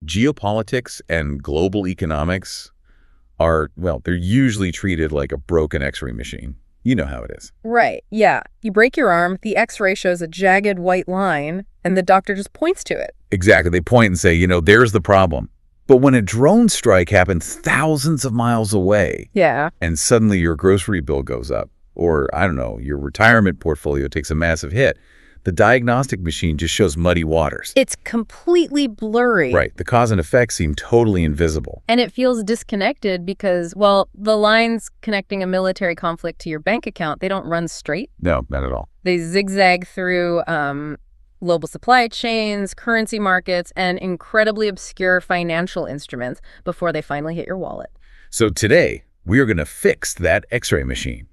geopolitics and global economics are, well, they're usually treated like a broken X-ray machine. You know how it is. Right, yeah. You break your arm, the X-ray shows a jagged white line, and the doctor just points to it. Exactly. They point and say, there's the problem. But when a drone strike happens thousands of miles away, Yeah. and suddenly your grocery bill goes up, or, I don't know, your retirement portfolio takes a massive hit, the diagnostic machine just shows muddy waters. It's completely blurry. Right. The cause and effect seem totally invisible. And it feels disconnected because, well, the lines connecting a military conflict to your bank account, they don't run straight. No, not at all. They zigzag through global supply chains, currency markets, and incredibly obscure financial instruments before they finally hit your wallet. So today, we are going to fix that X-ray machine.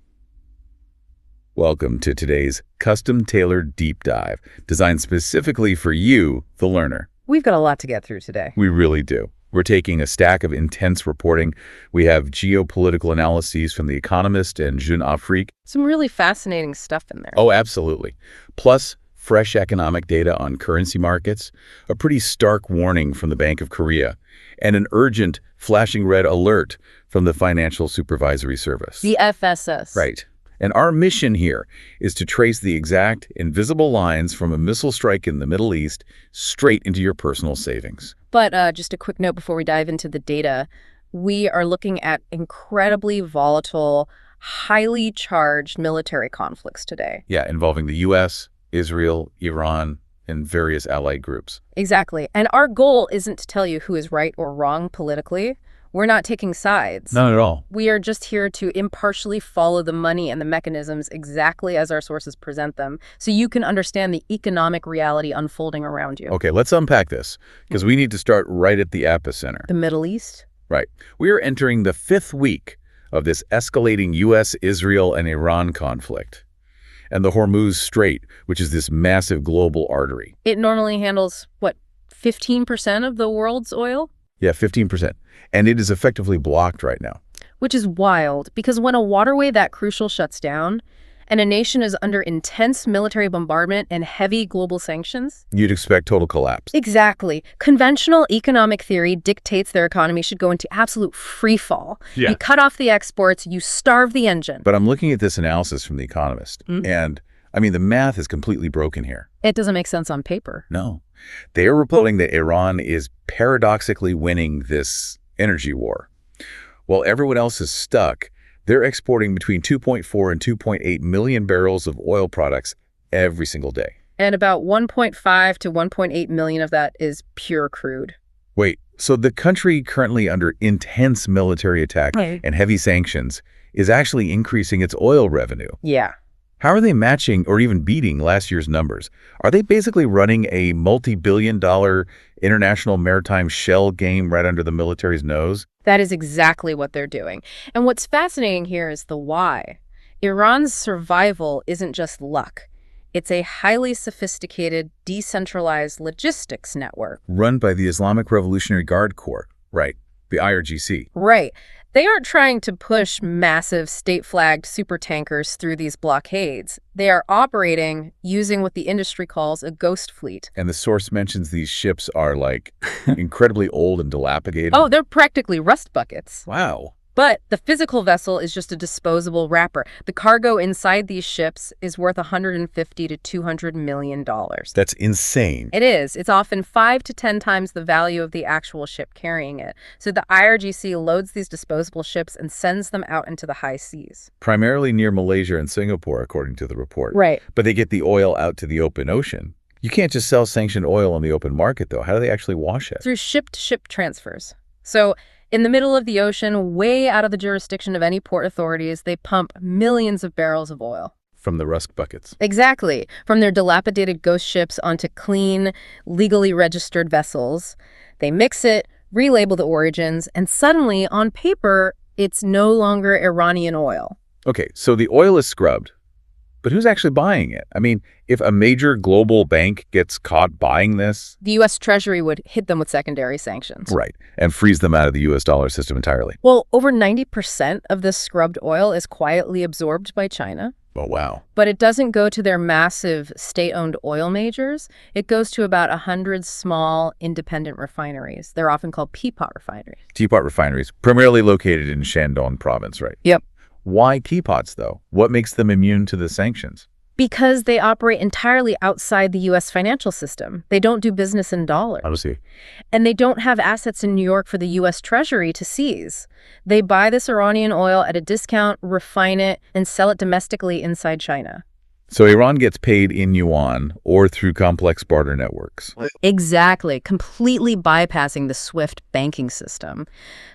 Welcome to today's custom-tailored deep dive, designed specifically for you, the learner. We've got a lot to get through today. We really do. We're taking a stack of intense reporting. We have geopolitical analyses from The Economist and Jeune Afrique. Some really fascinating stuff in there. Oh, absolutely. Plus, fresh economic data on currency markets, a pretty stark warning from the Bank of Korea, and an urgent flashing red alert from the Financial Supervisory Service. The FSS. Right. And our mission here is to trace the exact invisible lines from a missile strike in the Middle East straight into your personal savings. But just a quick note before we dive into the data, we are looking at incredibly volatile, highly charged military conflicts today. Yeah, involving the U.S., Israel, Iran, and various allied groups. Exactly. And our goal isn't to tell you who is right or wrong politically. We're not taking sides. Not at all. We are just here to impartially follow the money and the mechanisms exactly as our sources present them, so you can understand the economic reality unfolding around you. Okay, let's unpack this, because we need to start right at the epicenter. The Middle East? Right. We are entering the 5th week of this escalating U.S., Israel, and Iran conflict. And the Hormuz Strait, which is this massive global artery. It normally handles, 15% of the world's oil? Yeah, 15%. And it is effectively blocked right now. Which is wild, because when a waterway that crucial shuts down, and a nation is under intense military bombardment and heavy global sanctions, you'd expect total collapse. Exactly. Conventional economic theory dictates their economy should go into absolute free fall. Yeah. You cut off the exports, you starve the engine. But I'm looking at this analysis from The Economist, and, the math is completely broken here. It doesn't make sense on paper. No. They are reporting that Iran is paradoxically winning this energy war. While everyone else is stuck, they're exporting between 2.4 and 2.8 million barrels of oil products every single day. And about 1.5 to 1.8 million of that is pure crude. Wait, so the country currently under intense military attack and heavy sanctions is actually increasing its oil revenue. Yeah. How are they matching or even beating last year's numbers? Are they basically running a multi-billion-dollar international maritime shell game right under the military's nose? That is exactly what they're doing. And what's fascinating here is the why. Iran's survival isn't just luck. It's a highly sophisticated, decentralized logistics network. Run by the Islamic Revolutionary Guard Corps, right, the IRGC. Right. They aren't trying to push massive state-flagged supertankers through these blockades. They are operating using what the industry calls a ghost fleet. And the source mentions these ships are, incredibly old and dilapidated. Oh, they're practically rust buckets. Wow. But the physical vessel is just a disposable wrapper. The cargo inside these ships is worth $150 to $200 million. That's insane. It is. It's often 5 to 10 times the value of the actual ship carrying it. So the IRGC loads these disposable ships and sends them out into the high seas. Primarily near Malaysia and Singapore, according to the report. Right. But they get the oil out to the open ocean. You can't just sell sanctioned oil on the open market, though. How do they actually wash it? Through ship-to-ship transfers. So in the middle of the ocean, way out of the jurisdiction of any port authorities, they pump millions of barrels of oil. From the rust buckets. Exactly. From their dilapidated ghost ships onto clean, legally registered vessels. They mix it, relabel the origins, and suddenly, on paper, it's no longer Iranian oil. Okay, so the oil is scrubbed. But who's actually buying it? If a major global bank gets caught buying this... The U.S. Treasury would hit them with secondary sanctions. Right, and freeze them out of the U.S. dollar system entirely. Well, over 90% of this scrubbed oil is quietly absorbed by China. Oh, wow. But it doesn't go to their massive state-owned oil majors. It goes to about 100 small, independent refineries. They're often called teapot refineries. Teapot refineries, primarily located in Shandong province, right? Yep. Why teapots, though? What makes them immune to the sanctions? Because they operate entirely outside the U.S. financial system. They don't do business in dollars. I see. And they don't have assets in New York for the U.S. Treasury to seize. They buy this Iranian oil at a discount, refine it, and sell it domestically inside China. So Iran gets paid in yuan or through complex barter networks. Exactly, completely bypassing the SWIFT banking system.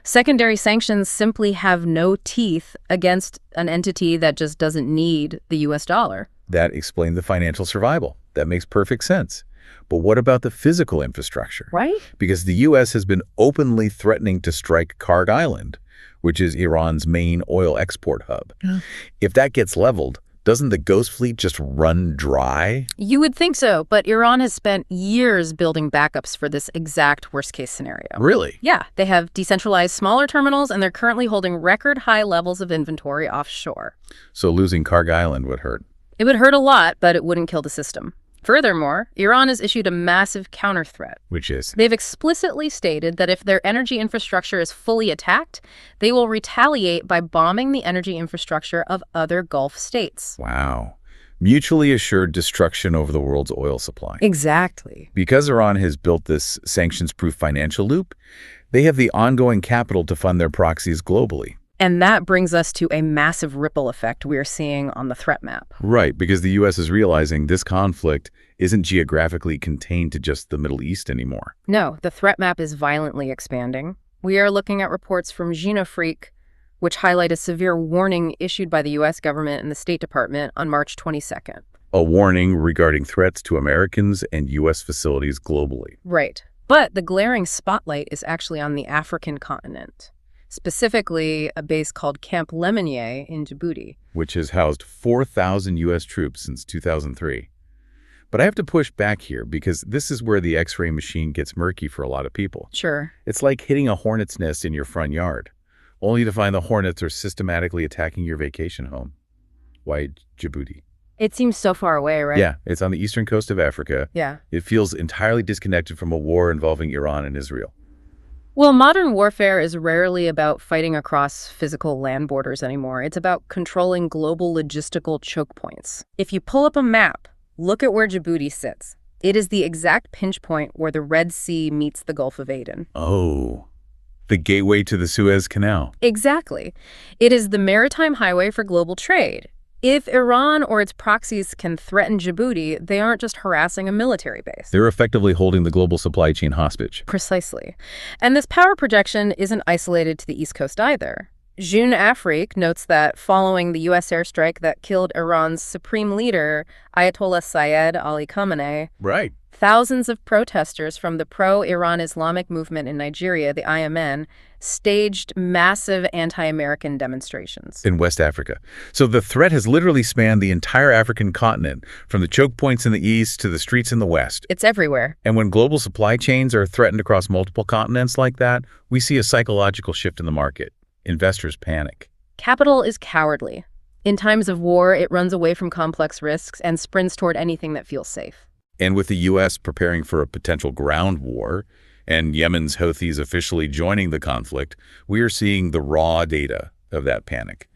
Secondary sanctions simply have no teeth against an entity that just doesn't need the U.S. dollar. That explains the financial survival. That makes perfect sense. But what about the physical infrastructure? Right? Because the U.S. has been openly threatening to strike Karg Island, which is Iran's main oil export hub. If that gets leveled, doesn't the Ghost Fleet just run dry? You would think so, but Iran has spent years building backups for this exact worst-case scenario. Really? Yeah, they have decentralized smaller terminals, and they're currently holding record high levels of inventory offshore. So losing Karg Island would hurt. It would hurt a lot, but it wouldn't kill the system. Furthermore, Iran has issued a massive counter-threat. Which is? They've explicitly stated that if their energy infrastructure is fully attacked, they will retaliate by bombing the energy infrastructure of other Gulf states. Wow. Mutually assured destruction over the world's oil supply. Exactly. Because Iran has built this sanctions-proof financial loop, they have the ongoing capital to fund their proxies globally. And that brings us to a massive ripple effect we're seeing on the threat map. Right, because the U.S. is realizing this conflict isn't geographically contained to just the Middle East anymore. No, the threat map is violently expanding. We are looking at reports from Genofreak, which highlight a severe warning issued by the U.S. government and the State Department on March 22nd. A warning regarding threats to Americans and U.S. facilities globally. Right. But the glaring spotlight is actually on the African continent. Specifically, a base called Camp Lemonnier in Djibouti. Which has housed 4,000 U.S. troops since 2003. But I have to push back here because this is where the X-ray machine gets murky for a lot of people. Sure. It's like hitting a hornet's nest in your front yard, only to find the hornets are systematically attacking your vacation home. Why Djibouti? It seems so far away, right? Yeah, it's on the eastern coast of Africa. Yeah. It feels entirely disconnected from a war involving Iran and Israel. Well, modern warfare is rarely about fighting across physical land borders anymore. It's about controlling global logistical choke points. If you pull up a map, look at where Djibouti sits. It is the exact pinch point where the Red Sea meets the Gulf of Aden. Oh, the gateway to the Suez Canal. Exactly. It is the maritime highway for global trade. If Iran or its proxies can threaten Djibouti, they aren't just harassing a military base. They're effectively holding the global supply chain hostage. Precisely. And this power projection isn't isolated to the East Coast either. Genofreak notes that following the U.S. airstrike that killed Iran's supreme leader, Ayatollah Syed Ali Khamenei, Right. thousands of protesters from the pro-Iran Islamic movement in Nigeria, the IMN, staged massive anti-American demonstrations. In West Africa. So the threat has literally spanned the entire African continent, from the choke points in the east to the streets in the west. It's everywhere. And when global supply chains are threatened across multiple continents like that, we see a psychological shift in the market. Investors panic. Capital is cowardly. In times of war, it runs away from complex risks and sprints toward anything that feels safe. And with the U.S. preparing for a potential ground war, and Yemen's Houthis officially joining the conflict, we are seeing the raw data of that panic.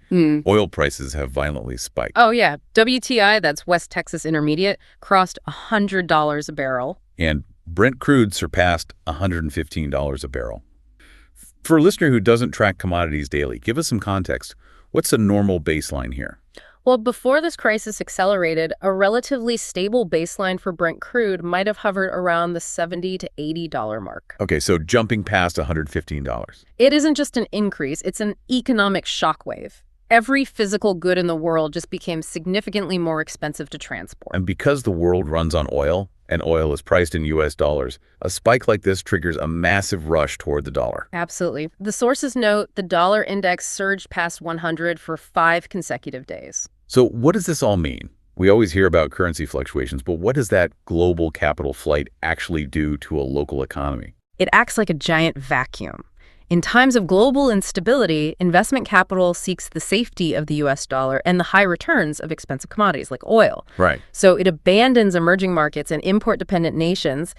Oil prices have violently spiked. Oh, yeah. WTI, that's West Texas Intermediate, crossed $100 a barrel. And Brent crude surpassed $115 a barrel. For a listener who doesn't track commodities daily, give us some context. What's a normal baseline here? Well, before this crisis accelerated, a relatively stable baseline for Brent crude might have hovered around the $70 to $80 mark. Okay, so jumping past $115. It isn't just an increase, it's an economic shockwave. Every physical good in the world just became significantly more expensive to transport. And because the world runs on oil, and oil is priced in U.S. dollars, a spike like this triggers a massive rush toward the dollar. Absolutely. The sources note the dollar index surged past 100 for 5 consecutive days. So what does this all mean? We always hear about currency fluctuations, but what does that global capital flight actually do to a local economy? It acts like a giant vacuum. In times of global instability, investment capital seeks the safety of the US dollar and the high returns of expensive commodities like oil. Right. So it abandons emerging markets and import-dependent nations,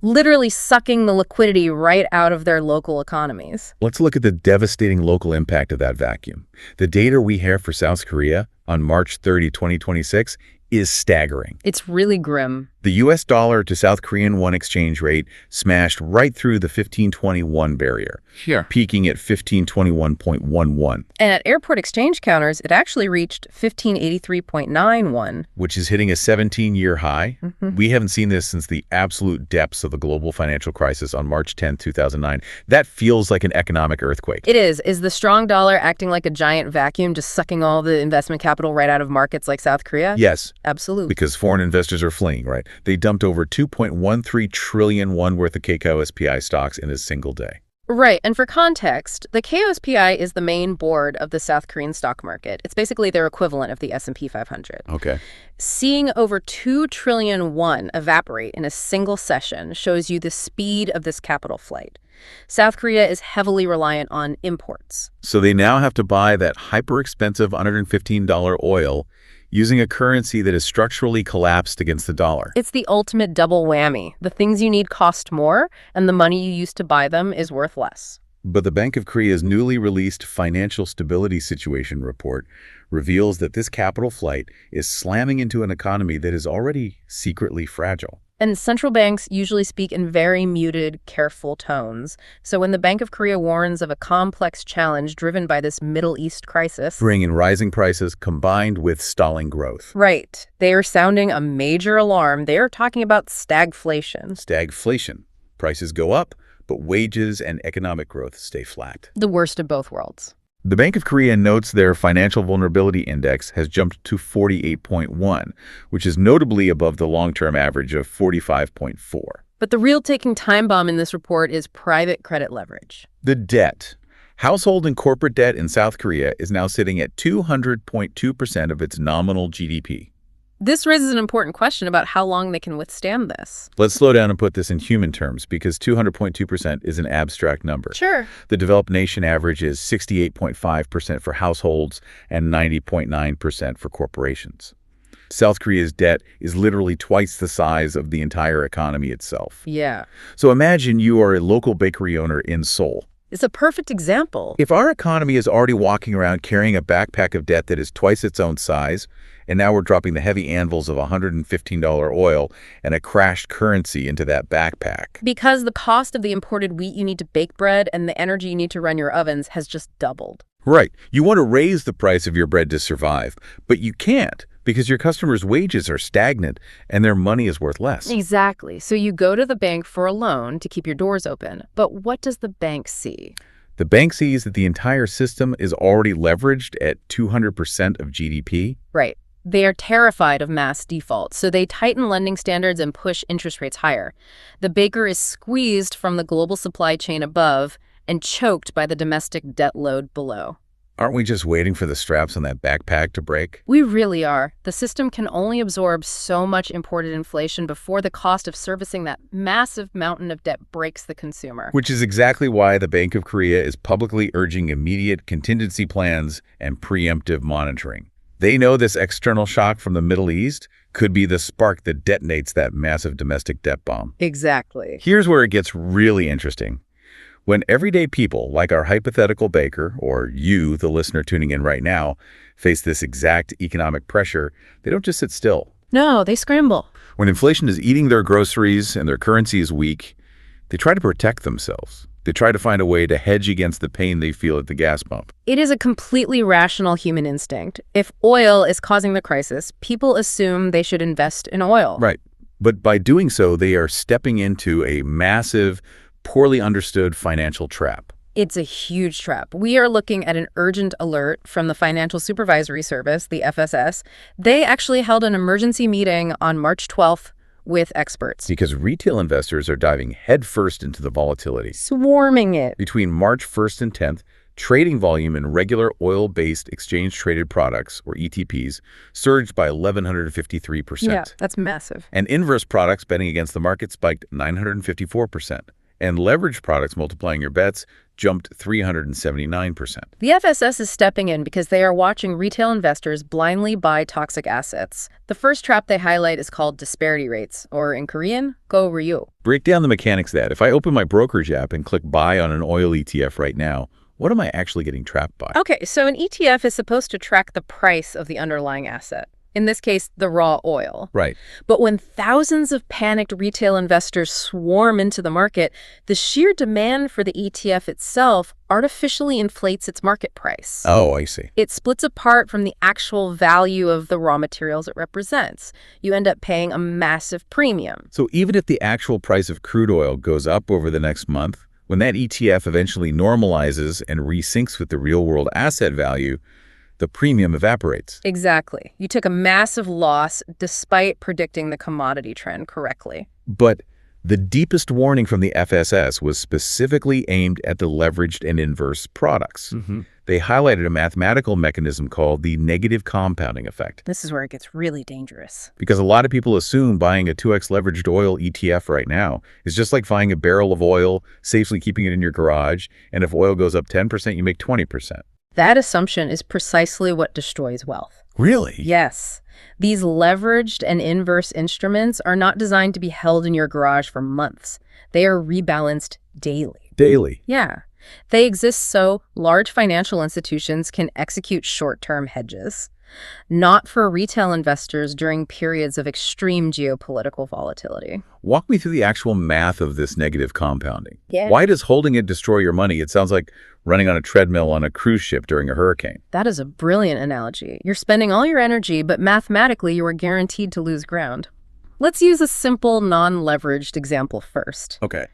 literally sucking the liquidity right out of their local economies. Let's look at the devastating local impact of that vacuum. The data we have for South Korea on March 30, 2026 is staggering. It's really grim. The US dollar to South Korean won exchange rate smashed right through the 1521 barrier, peaking at 1521.11. And at airport exchange counters, it actually reached 1583.91. Which is hitting a 17-year high. We haven't seen this since the absolute depths of the global financial crisis on March 10, 2009. That feels like an economic earthquake. It is. Is the strong dollar acting like a giant vacuum, just sucking all the investment capital right out of markets like South Korea? Yes. Absolutely. Because foreign investors are fleeing, right? They dumped over 2.13 trillion won worth of KOSPI stocks in a single day. Right. And for context, the KOSPI is the main board of the South Korean stock market. It's basically their equivalent of the S&P 500. Okay. Seeing over 2 trillion won evaporate in a single session shows you the speed of this capital flight. South Korea is heavily reliant on imports. So they now have to buy that hyper-expensive $115 oil using a currency that is structurally collapsed against the dollar. It's the ultimate double whammy. The things you need cost more, and the money you use to buy them is worth less. But the Bank of Korea's newly released Financial Stability Situation report reveals that this capital flight is slamming into an economy that is already secretly fragile. And central banks usually speak in very muted, careful tones. So when the Bank of Korea warns of a complex challenge driven by this Middle East crisis, bringing rising prices combined with stalling growth. Right. They are sounding a major alarm. They are talking about stagflation. Stagflation. Prices go up, but wages and economic growth stay flat. The worst of both worlds. The Bank of Korea notes their financial vulnerability index has jumped to 48.1, which is notably above the long-term average of 45.4. But the real ticking time bomb in this report is private credit leverage. The debt. Household and corporate debt in South Korea is now sitting at 200.2% of its nominal GDP. This raises an important question about how long they can withstand this. Let's slow down and put this in human terms, because 200.2% is an abstract number. Sure. The developed nation average is 68.5% for households and 90.9% for corporations. South Korea's debt is literally twice the size of the entire economy itself. Yeah. So imagine you are a local bakery owner in Seoul. It's a perfect example. If our economy is already walking around carrying a backpack of debt that is twice its own size, and now we're dropping the heavy anvils of $115 oil and a crashed currency into that backpack. Because the cost of the imported wheat you need to bake bread and the energy you need to run your ovens has just doubled. Right. You want to raise the price of your bread to survive, but you can't because your customers' wages are stagnant and their money is worth less. Exactly. So you go to the bank for a loan to keep your doors open. But what does the bank see? The bank sees that the entire system is already leveraged at 200% of GDP. Right. They are terrified of mass default, so they tighten lending standards and push interest rates higher. The baker is squeezed from the global supply chain above and choked by the domestic debt load below. Aren't we just waiting for the straps on that backpack to break? We really are. The system can only absorb so much imported inflation before the cost of servicing that massive mountain of debt breaks the consumer. Which is exactly why the Bank of Korea is publicly urging immediate contingency plans and preemptive monitoring. They know this external shock from the Middle East could be the spark that detonates that massive domestic debt bomb. Exactly. Here's where it gets really interesting. When everyday people, like our hypothetical baker, or you, the listener tuning in right now, face this exact economic pressure, they don't just sit still. No, they scramble. When inflation is eating their groceries and their currency is weak, they try to protect themselves. They try to find a way to hedge against the pain they feel at the gas pump. It is a completely rational human instinct. If oil is causing the crisis, people assume they should invest in oil. Right. But by doing so, they are stepping into a massive, poorly understood financial trap. It's a huge trap. We are looking at an urgent alert from the Financial Supervisory Service, the FSS. They actually held an emergency meeting on March 12th with experts. Because retail investors are diving headfirst into the volatility. Swarming it. Between March 1st and 10th, trading volume in regular oil-based exchange-traded products, or ETPs, surged by 1,153%. Yeah, that's massive. And inverse products betting against the market spiked 954%. And leveraged products multiplying your bets jumped 379%. The FSS is stepping in because they are watching retail investors blindly buy toxic assets. The first trap they highlight is called disparity rates, or in Korean, go-ryu. Break down the mechanics of that. If I open my brokerage app and click buy on an oil ETF right now, what am I actually getting trapped by? Okay, so an ETF is supposed to track the price of the underlying asset. In this case, the raw oil. Right. But when thousands of panicked retail investors swarm into the market, the sheer demand for the ETF itself artificially inflates its market price. Oh, I see. It splits apart from the actual value of the raw materials it represents. You end up paying a massive premium. So even if the actual price of crude oil goes up over the next month, when that ETF eventually normalizes and resyncs with the real-world asset value, the premium evaporates. Exactly. You took a massive loss despite predicting the commodity trend correctly. But the deepest warning from the FSS was specifically aimed at the leveraged and inverse products. They highlighted a mathematical mechanism called the negative compounding effect. This is where it gets really dangerous. Because a lot of people assume buying a 2x leveraged oil ETF right now is just like buying a barrel of oil, safely keeping it in your garage, and if oil goes up 10%, you make 20%. That assumption is precisely what destroys wealth. Really? Yes. These leveraged and inverse instruments are not designed to be held in your garage for months. They are rebalanced daily. Daily? Yeah. They exist so large financial institutions can execute short-term hedges, not for retail investors during periods of extreme geopolitical volatility. Walk me through the actual math of this negative compounding. Yeah. Why does holding it destroy your money? It sounds like running on a treadmill on a cruise ship during a hurricane. That is a brilliant analogy. You're spending all your energy, but mathematically you are guaranteed to lose ground. Let's use a simple, non-leveraged example first. Okay.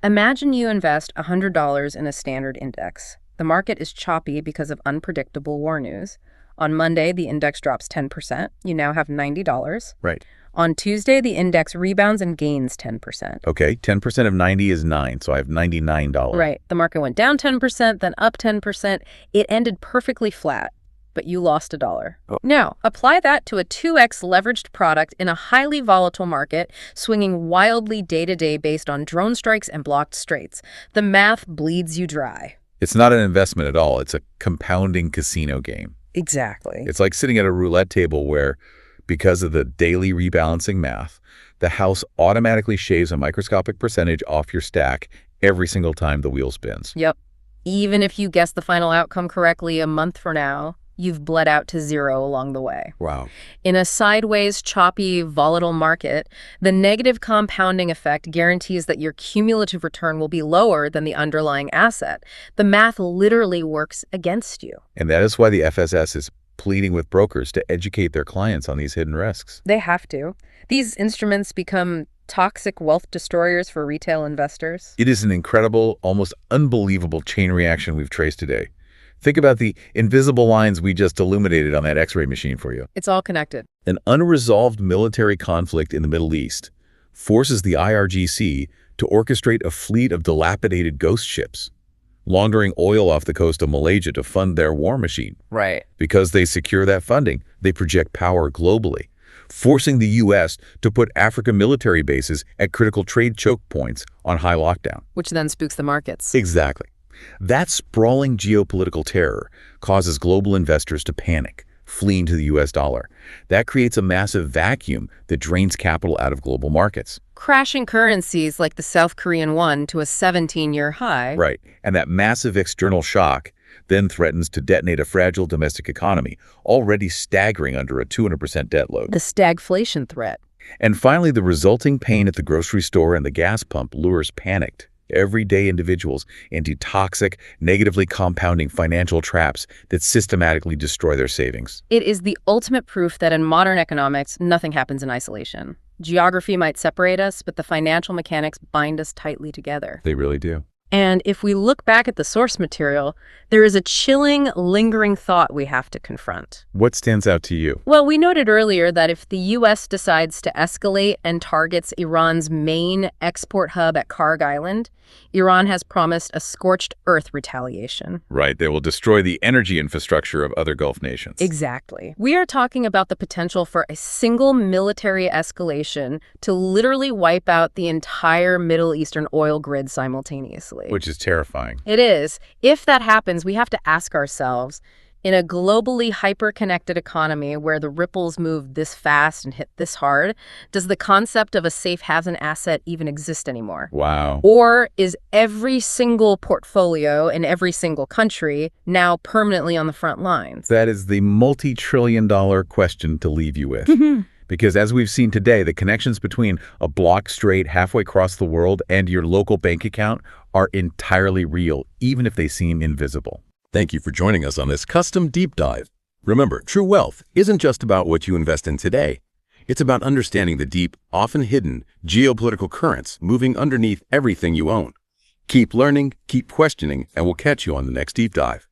Imagine you invest $100 in a standard index. The market is choppy because of unpredictable war news. On Monday, the index drops 10%. You now have $90. Right. On Tuesday, the index rebounds and gains 10%. Okay, 10% of 90 is 9, so I have $99. Right. The market went down 10%, then up 10%. It ended perfectly flat, but you lost $1. Oh. Now, apply that to a 2x leveraged product in a highly volatile market, swinging wildly day-to-day based on drone strikes and blocked straits. The math bleeds you dry. It's not an investment at all. It's a compounding casino game. Exactly. It's like sitting at a roulette table where, because of the daily rebalancing math, the house automatically shaves a microscopic percentage off your stack every single time the wheel spins. Yep. Even if you guess the final outcome correctly a month from now, you've bled out to zero along the way. Wow. In a sideways, choppy, volatile market, the negative compounding effect guarantees that your cumulative return will be lower than the underlying asset. The math literally works against you. And that is why the FSS is pleading with brokers to educate their clients on these hidden risks. They have to. These instruments become toxic wealth destroyers for retail investors. It is an incredible, almost unbelievable chain reaction we've traced today. Think about the invisible lines we just illuminated on that X-ray machine for you. It's all connected. An unresolved military conflict in the Middle East forces the IRGC to orchestrate a fleet of dilapidated ghost ships, laundering oil off the coast of Malaysia to fund their war machine. Right. Because they secure that funding, they project power globally, forcing the U.S. to put African military bases at critical trade choke points on high lockdown. Which then spooks the markets. Exactly. That sprawling geopolitical terror causes global investors to panic, fleeing to the U.S. dollar. That creates a massive vacuum that drains capital out of global markets. Crashing currencies like the South Korean won to a 17-year high. Right. And that massive external shock then threatens to detonate a fragile domestic economy, already staggering under a 200% debt load. The stagflation threat. And finally, the resulting pain at the grocery store and the gas pump lures panicked everyday individuals into toxic, negatively compounding financial traps that systematically destroy their savings. It is the ultimate proof that in modern economics, nothing happens in isolation. Geography might separate us, but the financial mechanics bind us tightly together. They really do. And if we look back at the source material, there is a chilling, lingering thought we have to confront. What stands out to you? Well, we noted earlier that if the U.S. decides to escalate and targets Iran's main export hub at Karg Island, Iran has promised a scorched earth retaliation. Right, they will destroy the energy infrastructure of other Gulf nations. Exactly. We are talking about the potential for a single military escalation to literally wipe out the entire Middle Eastern oil grid simultaneously. rapidly. Which is terrifying. It is. If that happens, we have to ask ourselves, in a globally hyper-connected economy where the ripples move this fast and hit this hard, does the concept of a safe haven asset even exist anymore? Wow. Or is every single portfolio in every single country now permanently on the front lines? That is the multi-trillion-dollar question to leave you with. Because as we've seen today, the connections between a block straight halfway across the world and your local bank account are entirely real, even if they seem invisible. Thank you for joining us on this custom deep dive. Remember, true wealth isn't just about what you invest in today. It's about understanding the deep, often hidden, geopolitical currents moving underneath everything you own. Keep learning, keep questioning, and we'll catch you on the next deep dive.